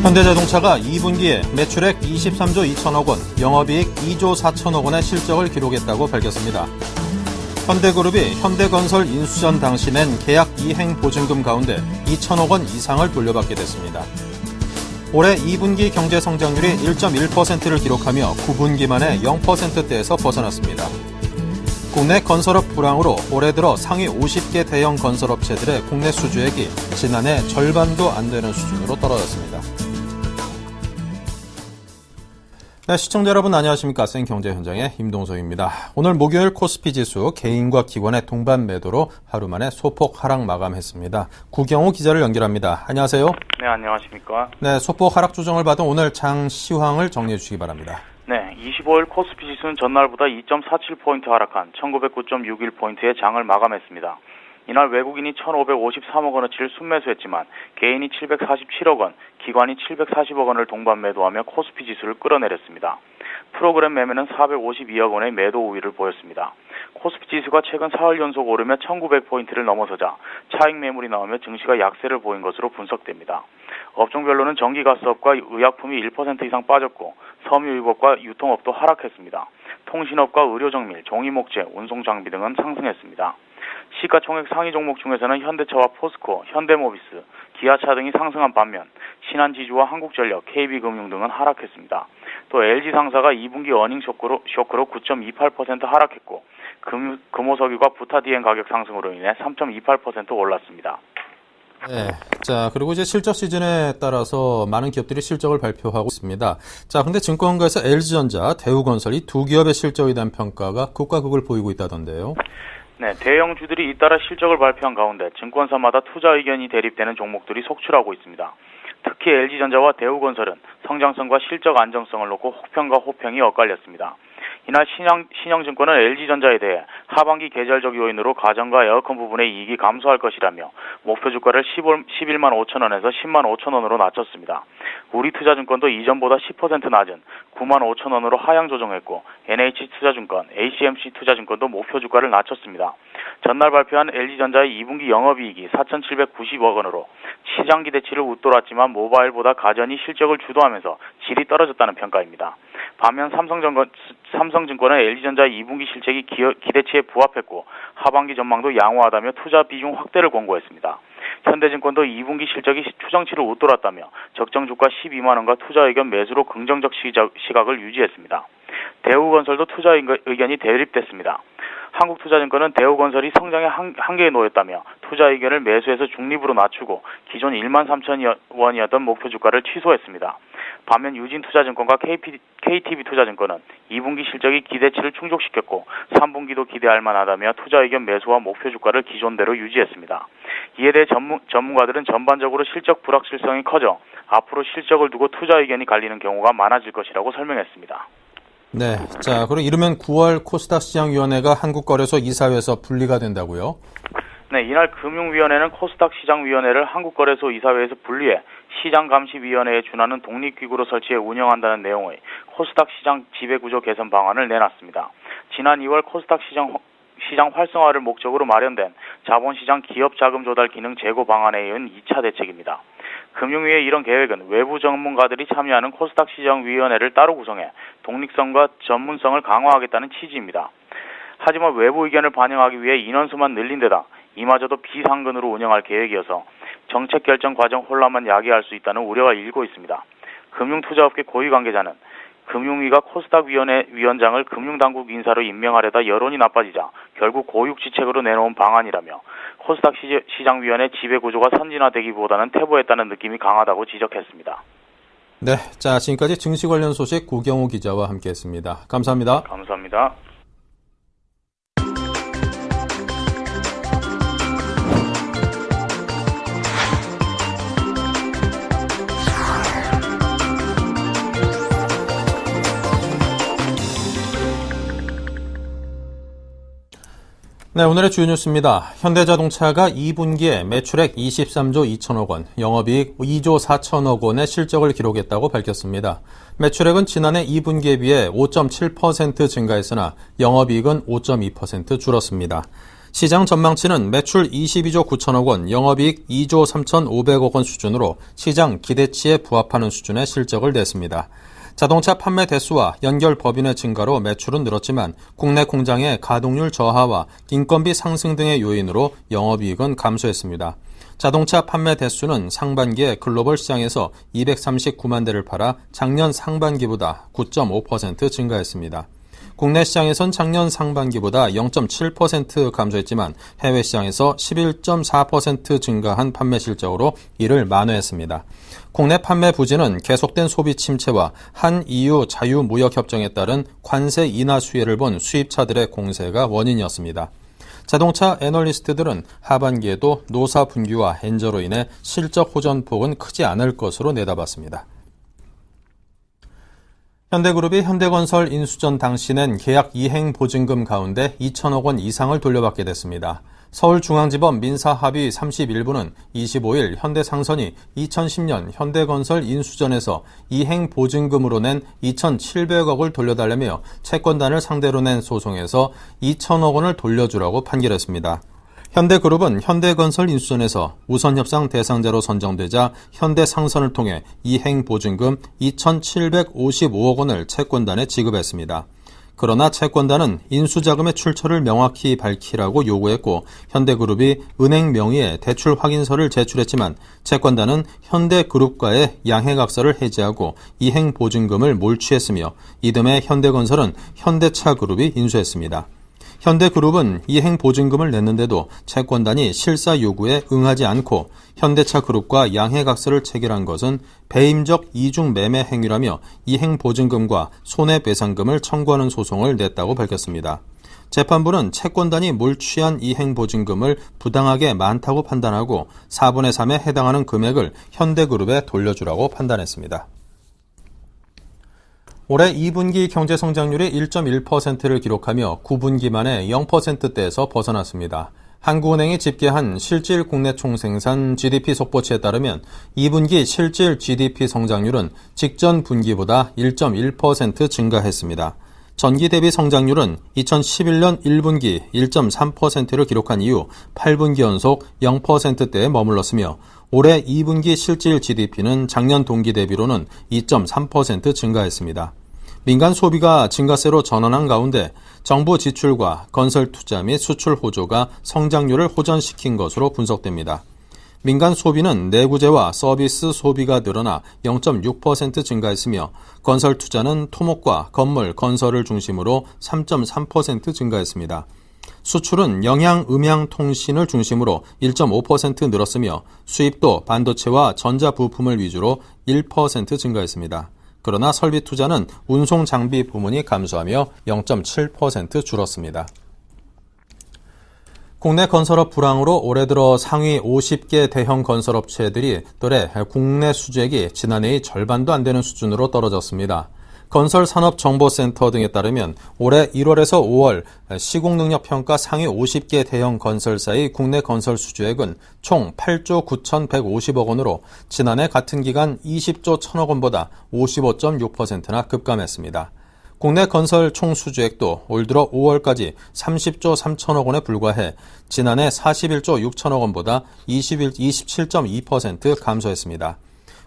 현대자동차가 2분기에 매출액 23조 2천억 원, 영업이익 2조 4천억 원의 실적을 기록했다고 밝혔습니다. 현대그룹이 현대건설 인수전 당시 낸 계약 이행 보증금 가운데 2천억 원 이상을 돌려받게 됐습니다. 올해 2분기 경제 성장률이 1.1%를 기록하며 9분기 만에 0%대에서 벗어났습니다. 국내 건설업 불황으로 올해 들어 상위 50개 대형 건설업체들의 국내 수주액이 지난해 절반도 안 되는 수준으로 떨어졌습니다. 네, 시청자 여러분 안녕하십니까. 생경제현장의 임동석입니다. 오늘 목요일 코스피 지수 개인과 기관의 동반 매도로 하루 만에 소폭 하락 마감했습니다. 구경호 기자를 연결합니다. 안녕하세요. 네, 안녕하십니까. 네, 소폭 하락 조정을 받은 오늘 장 시황을 정리해 주시기 바랍니다. 네, 25일 코스피 지수는 전날보다 2.47포인트 하락한 1909.61포인트의 장을 마감했습니다. 이날 외국인이 1,553억 원어치를 순매수했지만 개인이 747억 원, 기관이 740억 원을 동반 매도하며 코스피 지수를 끌어내렸습니다. 프로그램 매매는 452억 원의 매도 우위를 보였습니다. 코스피 지수가 최근 사흘 연속 오르며 1,900포인트를 넘어서자 차익 매물이 나오며 증시가 약세를 보인 것으로 분석됩니다. 업종별로는 전기가스업과 의약품이 1% 이상 빠졌고 섬유유업과 유통업도 하락했습니다. 통신업과 의료정밀, 종이목재, 운송장비 등은 상승했습니다. 시가총액 상위 종목 중에서는 현대차와 포스코, 현대모비스, 기아차 등이 상승한 반면 신한지주와 한국전력, KB금융 등은 하락했습니다. 또 LG상사가 2분기 어닝 쇼크로 9.28% 하락했고 금호석유가 부타디엔 가격 상승으로 인해 3.28% 올랐습니다. 네. 자, 그리고 이제 실적 시즌에 따라서 많은 기업들이 실적을 발표하고 있습니다. 자, 근데 증권가에서 LG전자, 대우건설 이 두 기업의 실적에 대한 평가가 극과 극을 보이고 있다던데요. 네, 대형주들이 잇따라 실적을 발표한 가운데 증권사마다 투자 의견이 대립되는 종목들이 속출하고 있습니다. 특히 LG전자와 대우건설은 성장성과 실적 안정성을 놓고 혹평과 호평이 엇갈렸습니다. 이날 신영증권은 LG전자에 대해 하반기 계절적 요인으로 가전과 에어컨 부분의 이익이 감소할 것이라며 목표 주가를 11만 5천 원에서 10만 5천 원으로 낮췄습니다. 우리투자증권도 이전보다 10% 낮은 9만 5천 원으로 하향 조정했고 NH투자증권, ACMC 투자증권도 목표 주가를 낮췄습니다. 전날 발표한 LG전자의 2분기 영업이익이 4,790억 원으로 시장 기대치를 웃돌았지만 모바일보다 가전이 실적을 주도하면서 질이 떨어졌다는 평가입니다. 반면 삼성증권은 LG전자의 2분기 실적이 기대치에 부합했고 하반기 전망도 양호하다며 투자 비중 확대를 권고했습니다. 현대증권도 2분기 실적이 추정치를 웃돌았다며 적정 주가 12만 원과 투자 의견 매수로 긍정적 시각을 유지했습니다. 대우건설도 투자 의견이 대립됐습니다. 한국투자증권은 대우건설이 성장의 한계에 놓였다며 투자 의견을 매수해서 중립으로 낮추고 기존 1만 3천 원이었던 목표 주가를 취소했습니다. 반면 유진투자증권과 KTB투자증권은 2분기 실적이 기대치를 충족시켰고 3분기도 기대할 만하다며 투자 의견 매수와 목표 주가를 기존대로 유지했습니다. 이에 대해 전문가들은 전반적으로 실적 불확실성이 커져 앞으로 실적을 두고 투자 의견이 갈리는 경우가 많아질 것이라고 설명했습니다. 네, 자, 그리고 이르면 9월 코스닥 시장위원회가 한국거래소 이사회에서 분리가 된다고요? 네, 이날 금융위원회는 코스닥 시장위원회를 한국거래소 이사회에서 분리해 시장감시위원회에 준하는 독립기구로 설치해 운영한다는 내용의 코스닥 시장 지배구조 개선 방안을 내놨습니다. 지난 2월 코스닥 시장 활성화를 목적으로 마련된 자본시장 기업자금 조달 기능 제고 방안에 이은 2차 대책입니다. 금융위의 이런 계획은 외부 전문가들이 참여하는 코스닥 시장위원회를 따로 구성해 독립성과 전문성을 강화하겠다는 취지입니다. 하지만 외부 의견을 반영하기 위해 인원수만 늘린 데다 이마저도 비상근으로 운영할 계획이어서 정책 결정 과정 혼란만 야기할 수 있다는 우려가 일고 있습니다. 금융투자업계 고위 관계자는 금융위가 코스닥 위원회 위원장을 금융당국 인사로 임명하려다 여론이 나빠지자 결국 고육지책으로 내놓은 방안이라며 코스닥 시장위원회 지배구조가 선진화되기보다는 퇴보했다는 느낌이 강하다고 지적했습니다. 네, 자, 지금까지 증시 관련 소식 구경호 기자와 함께했습니다. 감사합니다. 감사합니다. 네, 오늘의 주요 뉴스입니다. 현대자동차가 2분기에 매출액 23조 2천억 원, 영업이익 2조 4천억 원의 실적을 기록했다고 밝혔습니다. 매출액은 지난해 2분기에 비해 5.7% 증가했으나 영업이익은 5.2% 줄었습니다. 시장 전망치는 매출 22조 9천억 원, 영업이익 2조 3,500억 원 수준으로 시장 기대치에 부합하는 수준의 실적을 냈습니다. 자동차 판매 대수와 연결 법인의 증가로 매출은 늘었지만 국내 공장의 가동률 저하와 인건비 상승 등의 요인으로 영업이익은 감소했습니다. 자동차 판매 대수는 상반기에 글로벌 시장에서 239만 대를 팔아 작년 상반기보다 9.5% 증가했습니다. 국내 시장에선 작년 상반기보다 0.7% 감소했지만 해외 시장에서 11.4% 증가한 판매 실적으로 이를 만회했습니다. 국내 판매 부진은 계속된 소비 침체와 한 EU 자유무역협정에 따른 관세 인하 수혜를 본 수입차들의 공세가 원인이었습니다. 자동차 애널리스트들은 하반기에도 노사 분규와 엔저로 인해 실적 호전폭은 크지 않을 것으로 내다봤습니다. 현대그룹이 현대건설 인수전 당시 낸 계약 이행 보증금 가운데 2천억 원 이상을 돌려받게 됐습니다. 서울중앙지법 민사합의 31부는 25일 현대상선이 2010년 현대건설 인수전에서 이행 보증금으로 낸 2,700억을 돌려달라며 채권단을 상대로 낸 소송에서 2천억 원을 돌려주라고 판결했습니다. 현대그룹은 현대건설 인수전에서 우선협상 대상자로 선정되자 현대상선을 통해 이행보증금 2,755억 원을 채권단에 지급했습니다. 그러나 채권단은 인수자금의 출처를 명확히 밝히라고 요구했고 현대그룹이 은행 명의의 대출 확인서를 제출했지만 채권단은 현대그룹과의 양해각서를 해지하고 이행보증금을 몰취했으며 이듬해 현대건설은 현대차그룹이 인수했습니다. 현대그룹은 이행보증금을 냈는데도 채권단이 실사 요구에 응하지 않고 현대차그룹과 양해각서를 체결한 것은 배임적 이중매매 행위라며 이행보증금과 손해배상금을 청구하는 소송을 냈다고 밝혔습니다. 재판부는 채권단이 몰취한 이행보증금을 부당하게 많다고 판단하고 4분의 3에 해당하는 금액을 현대그룹에 돌려주라고 판단했습니다. 올해 2분기 경제성장률이 1.1%를 기록하며 9분기 만에 0%대에서 벗어났습니다. 한국은행이 집계한 실질 국내 총생산 GDP 속보치에 따르면 2분기 실질 GDP 성장률은 직전 분기보다 1.1% 증가했습니다. 전기 대비 성장률은 2011년 1분기 1.3%를 기록한 이후 8분기 연속 0%대에 머물렀으며 올해 2분기 실질 GDP는 작년 동기 대비로는 2.3% 증가했습니다. 민간 소비가 증가세로 전환한 가운데 정부 지출과 건설 투자 및 수출 호조가 성장률을 호전시킨 것으로 분석됩니다. 민간 소비는 내구재와 서비스 소비가 늘어나 0.6% 증가했으며 건설 투자는 토목과 건물, 건설을 중심으로 3.3% 증가했습니다. 수출은 영양, 음향, 통신을 중심으로 1.5% 늘었으며 수입도 반도체와 전자부품을 위주로 1% 증가했습니다. 그러나 설비 투자는 운송 장비 부문이 감소하며 0.7% 줄었습니다. 국내 건설업 불황으로 올해 들어 상위 50개 대형 건설업체들이 또래 국내 수주액이 지난해의 절반도 안 되는 수준으로 떨어졌습니다. 건설산업정보센터 등에 따르면 올해 1월에서 5월 시공능력평가 상위 50개 대형 건설사의 국내 건설 수주액은 총 8조 9,150억 원으로 지난해 같은 기간 20조 1천억 원보다 55.6%나 급감했습니다. 국내 건설 총 수주액도 올 들어 5월까지 30조 3천억 원에 불과해 지난해 41조 6천억 원보다 27.2% 감소했습니다.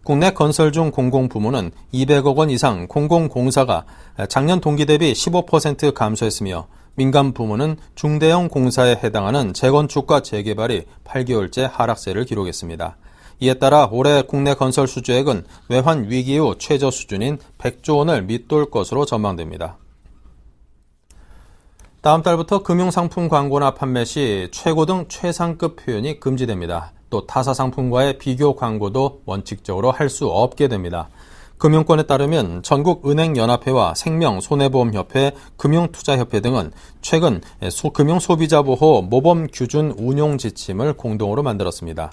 국내 건설 중 공공부문은 200억 원 이상 공공공사가 작년 동기 대비 15% 감소했으며 민간 부문은 중대형 공사에 해당하는 재건축과 재개발이 8개월째 하락세를 기록했습니다. 이에 따라 올해 국내 건설 수주액은 외환 위기 이후 최저 수준인 100조 원을 밑돌 것으로 전망됩니다. 다음 달부터 금융상품 광고나 판매 시 최고 등 최상급 표현이 금지됩니다. 또 타사 상품과의 비교 광고도 원칙적으로 할 수 없게 됩니다. 금융권에 따르면 전국은행연합회와 생명손해보험협회, 금융투자협회 등은 최근 금융소비자보호 모범규준 운용 지침을 공동으로 만들었습니다.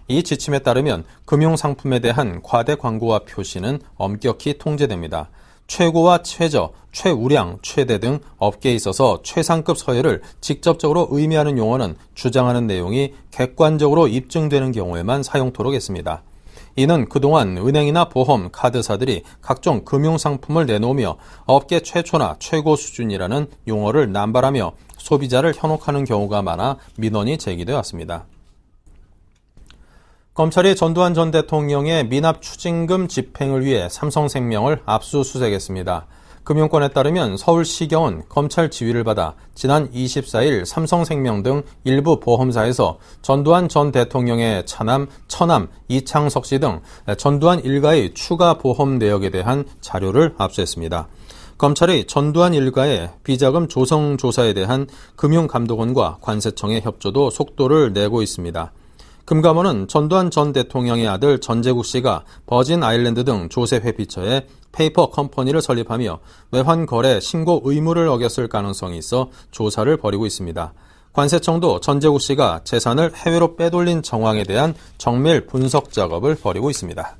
이 지침에 따르면 금융상품에 대한 과대 광고와 표시는 엄격히 통제됩니다. 최고와 최저, 최우량, 최대 등 업계에 있어서 최상급 서열을 직접적으로 의미하는 용어는 주장하는 내용이 객관적으로 입증되는 경우에만 사용토록 했습니다. 이는 그동안 은행이나 보험, 카드사들이 각종 금융상품을 내놓으며 업계 최초나 최고 수준이라는 용어를 남발하며 소비자를 현혹하는 경우가 많아 민원이 제기되어 왔습니다. 검찰이 전두환 전 대통령의 미납 추징금 집행을 위해 삼성생명을 압수수색했습니다. 금융권에 따르면 서울시경은 검찰 지휘를 받아 지난 24일 삼성생명 등 일부 보험사에서 전두환 전 대통령의 차남, 처남, 이창석 씨 등 전두환 일가의 추가 보험 내역에 대한 자료를 압수했습니다. 검찰이 전두환 일가의 비자금 조성 조사에 대한 금융감독원과 관세청의 협조도 속도를 내고 있습니다. 금감원은 전두환 전 대통령의 아들 전재국 씨가 버진 아일랜드 등 조세 회피처에 페이퍼 컴퍼니를 설립하며 외환 거래 신고 의무를 어겼을 가능성이 있어 조사를 벌이고 있습니다. 관세청도 전재국 씨가 재산을 해외로 빼돌린 정황에 대한 정밀 분석 작업을 벌이고 있습니다.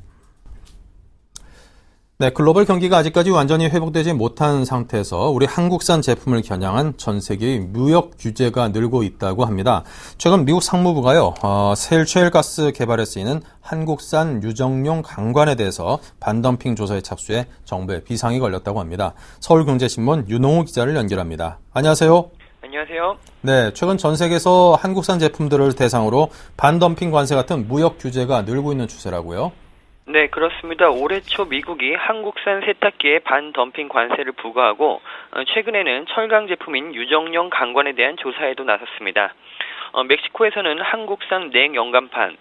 네, 글로벌 경기가 아직까지 완전히 회복되지 못한 상태에서 우리 한국산 제품을 겨냥한 전 세계의 무역 규제가 늘고 있다고 합니다. 최근 미국 상무부가요, 셰일가스 개발에 쓰이는 한국산 유정용 강관에 대해서 반덤핑 조사에 착수해 정부에 비상이 걸렸다고 합니다. 서울경제신문 윤홍우 기자를 연결합니다. 안녕하세요. 안녕하세요. 네, 최근 전 세계에서 한국산 제품들을 대상으로 반덤핑 관세 같은 무역 규제가 늘고 있는 추세라고요? 네, 그렇습니다. 올해 초 미국이 한국산 세탁기에 반덤핑 관세를 부과하고 최근에는 철강 제품인 유정용 강관에 대한 조사에도 나섰습니다. 멕시코에서는 한국산 냉연간판,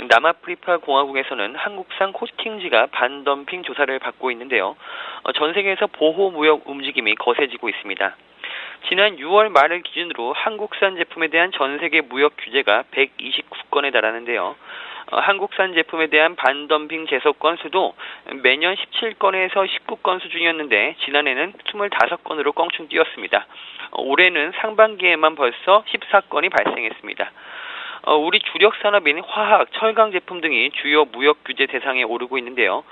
남아프리카 공화국에서는 한국산 코팅지가 반덤핑 조사를 받고 있는데요. 전 세계에서 보호 무역 움직임이 거세지고 있습니다. 지난 6월 말을 기준으로 한국산 제품에 대한 전 세계 무역 규제가 129건에 달하는데요. 한국산 제품에 대한 반덤핑 제소 건수도 매년 17건에서 19건 수준이었는데 지난해는 25건으로 껑충 뛰었습니다. 올해는 상반기에만 벌써 14건이 발생했습니다. 우리 주력 산업인 화학, 철강 제품 등이 주요 무역 규제 대상에 오르고 있는데요.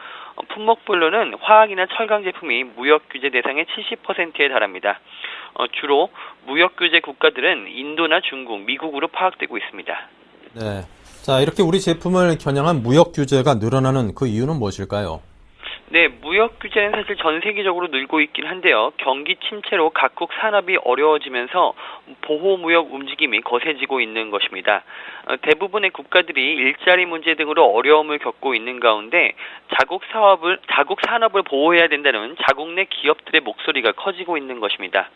품목별로는 화학이나 철강 제품이 무역 규제 대상의 70%에 달합니다. 주로 무역 규제 국가들은 인도나 중국, 미국으로 파악되고 있습니다. 네. 자, 이렇게 우리 제품을 겨냥한 무역 규제가 늘어나는 그 이유는 무엇일까요? 네, 무역 규제는 사실 전 세계적으로 늘고 있긴 한데요. 경기 침체로 각국 산업이 어려워지면서 보호 무역 움직임이 거세지고 있는 것입니다. 대부분의 국가들이 일자리 문제 등으로 어려움을 겪고 있는 가운데 자국 산업을 보호해야 된다는 자국 내 기업들의 목소리가 커지고 있는 것입니다.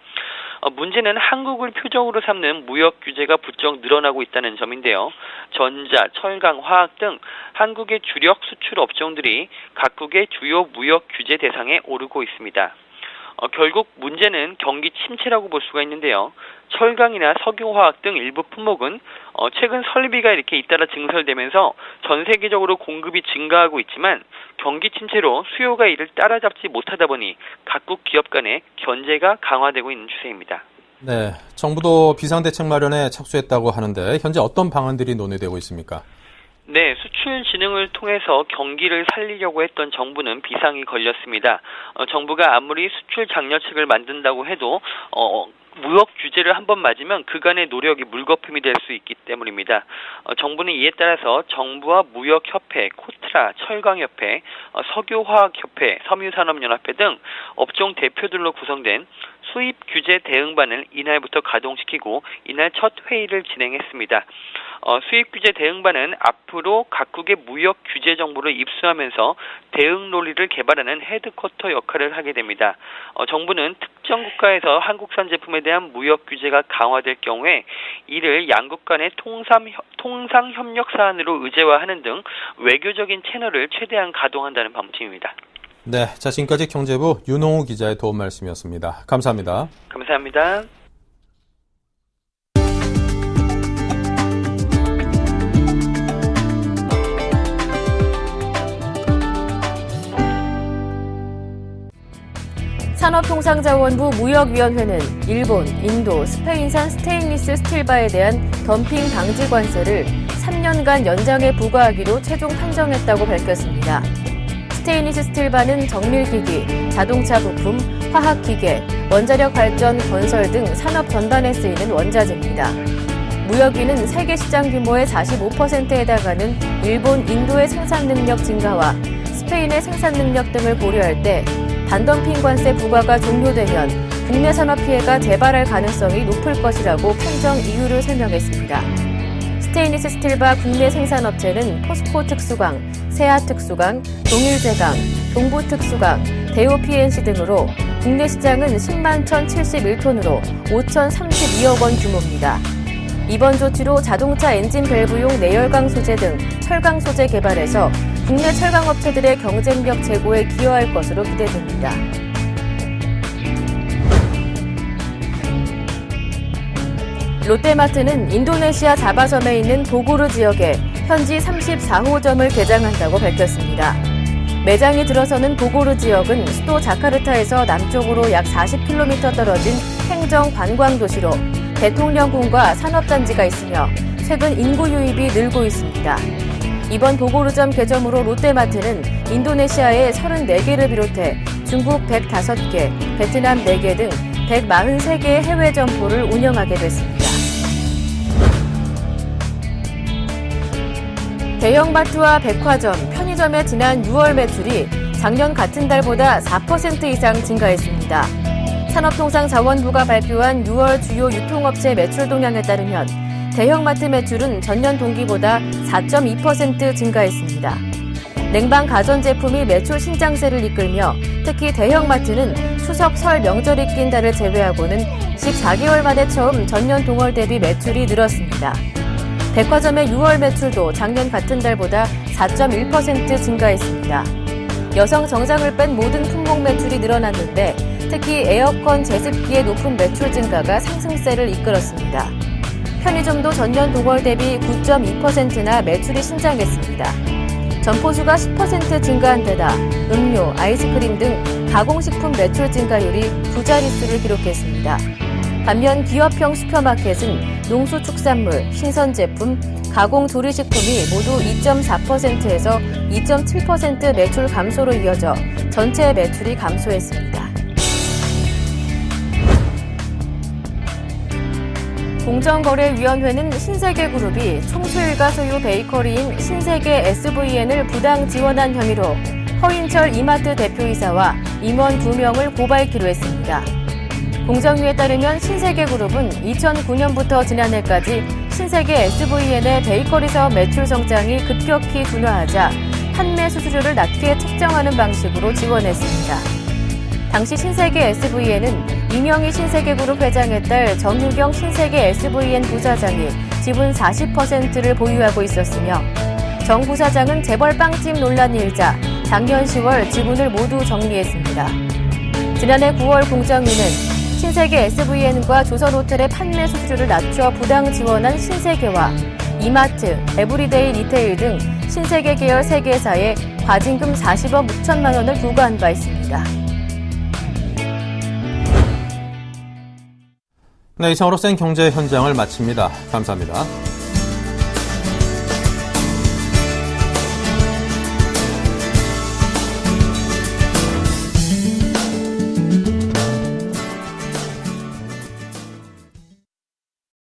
문제는 한국을 표적으로 삼는 무역 규제가 부쩍 늘어나고 있다는 점인데요. 전자, 철강, 화학 등 한국의 주력 수출 업종들이 각국의 주요 무역 규제 대상에 오르고 있습니다. 결국 문제는 경기 침체라고 볼 수가 있는데요. 철강이나 석유화학 등 일부 품목은 최근 설비가 이렇게 잇따라 증설되면서 전 세계적으로 공급이 증가하고 있지만 경기 침체로 수요가 이를 따라잡지 못하다 보니 각국 기업 간의 견제가 강화되고 있는 추세입니다. 네, 정부도 비상대책 마련에 착수했다고 하는데 현재 어떤 방안들이 논의되고 있습니까? 네, 수출 진흥을 통해서 경기를 살리려고 했던 정부는 비상이 걸렸습니다. 정부가 아무리 수출 장려책을 만든다고 해도 무역 규제를 한번 맞으면 그간의 노력이 물거품이 될 수 있기 때문입니다. 정부는 이에 따라서 정부와 무역협회, 코트라, 철강협회, 석유화학협회, 섬유산업연합회 등 업종 대표들로 구성된 수입 규제 대응반을 이날부터 가동시키고 이날 첫 회의를 진행했습니다. 수입 규제 대응반은 앞으로 각국의 무역 규제 정보를 입수하면서 대응 논리를 개발하는 헤드쿼터 역할을 하게 됩니다. 정부는 특정 국가에서 한국산 제품에 대한 무역 규제가 강화될 경우에 이를 양국 간의 통상 협력 사안으로 의제화하는 등 외교적인 채널을 최대한 가동한다는 방침입니다. 네, 자, 지금까지 경제부 윤홍우 기자의 도움 말씀이었습니다. 감사합니다. 감사합니다. 산업통상자원부 무역위원회는 일본, 인도, 스페인산 스테인리스 스틸바에 대한 덤핑 방지 관세를 3년간 연장해 부과하기로 최종 판정했다고 밝혔습니다. 스테인리스 스틸바는 정밀기기, 자동차 부품, 화학기계, 원자력 발전, 건설 등 산업 전반에 쓰이는 원자재입니다. 무역위는 세계 시장 규모의 45%에 해당하는 일본, 인도의 생산 능력 증가와 스페인의 생산 능력 등을 고려할 때 반덤핑 관세 부과가 종료되면 국내 산업 피해가 재발할 가능성이 높을 것이라고 판정 이유를 설명했습니다. 스테인리스 스틸바 국내 생산업체는 포스코 특수강, 세아 특수강, 동일제강, 동부 특수강, 대우 PNC 등으로 국내 시장은 10만 1,071톤으로 5,032억 원 규모입니다. 이번 조치로 자동차 엔진 밸브용 내열강 소재 등 철강 소재 개발에서 국내 철강 업체들의 경쟁력 제고에 기여할 것으로 기대됩니다. 롯데마트는 인도네시아 자바섬에 있는 보고르 지역에 현지 34호점을 개장한다고 밝혔습니다. 매장이 들어서는 보고르 지역은 수도 자카르타에서 남쪽으로 약 40km 떨어진 행정 관광 도시로 대통령궁과 산업단지가 있으며 최근 인구 유입이 늘고 있습니다. 이번 보고르점 개점으로 롯데마트는 인도네시아의 34개를 비롯해 중국 105개, 베트남 4개 등 143개의 해외 점포를 운영하게 됐습니다. 대형마트와 백화점, 편의점의 지난 6월 매출이 작년 같은 달보다 4% 이상 증가했습니다. 산업통상자원부가 발표한 6월 주요 유통업체 매출 동향에 따르면 대형마트 매출은 전년 동기보다 4.2% 증가했습니다. 냉방 가전제품이 매출 신장세를 이끌며 특히 대형마트는 추석 설 명절이 낀 달을 제외하고는 14개월 만에 처음 전년 동월 대비 매출이 늘었습니다. 백화점의 6월 매출도 작년 같은 달보다 4.1% 증가했습니다. 여성 정장을 뺀 모든 품목 매출이 늘어났는데 특히 에어컨 제습기의 높은 매출 증가가 상승세를 이끌었습니다. 편의점도 전년 동월 대비 9.2%나 매출이 신장했습니다. 점포수가 10% 증가한 데다 음료, 아이스크림 등 가공식품 매출 증가율이 두 자릿수를 기록했습니다. 반면 기업형 슈퍼마켓은 농수축산물, 신선제품, 가공조리식품이 모두 2.4%에서 2.7% 매출 감소로 이어져 전체 매출이 감소했습니다. 공정거래위원회는 신세계그룹이 총수일가 소유 베이커리인 신세계 SVN을 부당 지원한 혐의로 허인철 이마트 대표이사와 임원 2명을 고발키로 했습니다. 공정위에 따르면 신세계그룹은 2009년부터 지난해까지 신세계 SVN의 베이커리 사업 매출 성장이 급격히 둔화하자 판매 수수료를 낮게 책정하는 방식으로 지원했습니다. 당시 신세계 SVN은 이명희 신세계그룹 회장의 딸 정유경 신세계 SVN 부사장이 지분 40%를 보유하고 있었으며 정 부사장은 재벌 빵집 논란이 일자 작년 10월 지분을 모두 정리했습니다. 지난해 9월 공정위는 신세계 SVN과 조선호텔의 판매 수수료를 낮춰 부당 지원한 신세계와 이마트, 에브리데이 리테일 등 신세계 계열 3개사에 과징금 40억 6천만 원을 부과한 바 있습니다. 네, 이상으로 센 경제 현장을 마칩니다. 감사합니다.